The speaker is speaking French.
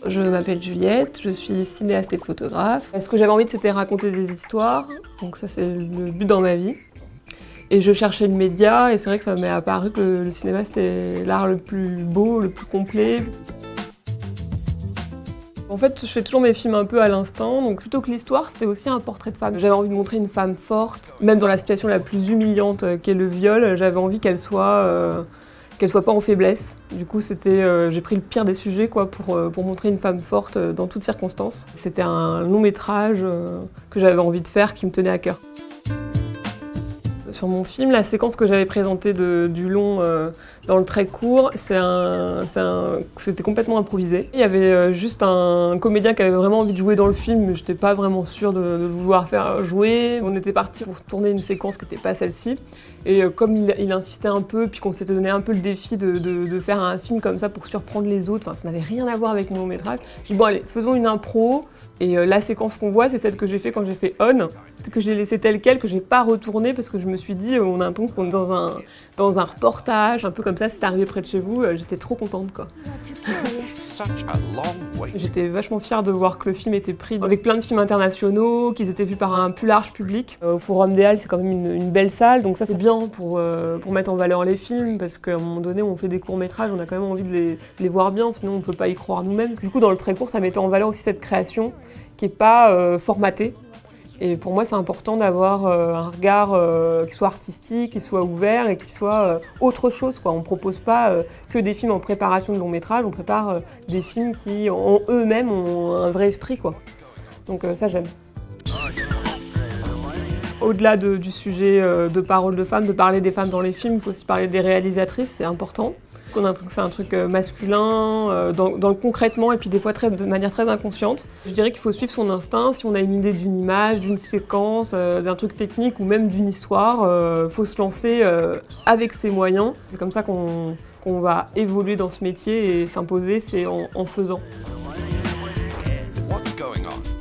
Je m'appelle Juliette, je suis cinéaste et photographe. Ce que j'avais envie, c'était raconter des histoires, donc ça c'est le but dans ma vie. Et je cherchais le média, et c'est vrai que ça m'est apparu que le cinéma c'était l'art le plus beau, le plus complet. En fait, je fais toujours mes films un peu à l'instant, donc plutôt que l'histoire, c'était aussi un portrait de femme. J'avais envie de montrer une femme forte, même dans la situation la plus humiliante qu'est le viol, j'avais envie qu'elle soit pas en faiblesse. Du coup, j'ai pris le pire des sujets quoi, pour montrer une femme forte dans toutes circonstances. C'était un long métrage que j'avais envie de faire, qui me tenait à cœur. Sur mon film, la séquence que j'avais présentée du long dans le très court, c'était complètement improvisé. Il y avait juste un comédien qui avait vraiment envie de jouer dans le film, mais je n'étais pas vraiment sûre de vouloir faire jouer. On était parti pour tourner une séquence qui n'était pas celle-ci. Et comme il insistait un peu, puis qu'on s'était donné un peu le défi de faire un film comme ça pour surprendre les autres, enfin, ça n'avait rien à voir avec mon long métrage, j'ai dit bon allez, faisons une impro. Et la séquence qu'on voit, c'est celle que j'ai fait quand j'ai fait On, que j'ai laissée telle quelle, que j'ai pas retournée parce que je me suis dit, on a l'impression qu'on est dans un reportage, un peu comme ça, c'est arrivé près de chez vous, j'étais trop contente quoi. J'étais vachement fière de voir que le film était pris avec plein de films internationaux, qu'ils étaient vus par un plus large public. Au Forum des Halles, c'est quand même une belle salle, donc ça c'est bien pour mettre en valeur les films, parce qu'à un moment donné, on fait des courts-métrages, on a quand même envie de les voir bien, sinon on peut pas y croire nous-mêmes. Du coup, dans le très court, ça mettait en valeur aussi cette création qui est pas formatée. Et pour moi, c'est important d'avoir un regard qui soit artistique, qui soit ouvert et qui soit autre chose, quoi. On ne propose pas que des films en préparation de long métrage, on prépare des films qui, en eux-mêmes, ont un vrai esprit, quoi. Donc ça, j'aime. Au-delà du sujet de parole de femmes, de parler des femmes dans les films, il faut aussi parler des réalisatrices, c'est important. On a l'impression que c'est un truc masculin, dans le concrètement et puis des fois de manière très inconsciente. Je dirais qu'il faut suivre son instinct. Si on a une idée d'une image, d'une séquence, d'un truc technique ou même d'une histoire, faut se lancer avec ses moyens. C'est comme ça qu'on va évoluer dans ce métier et s'imposer, c'est en faisant. What's going on?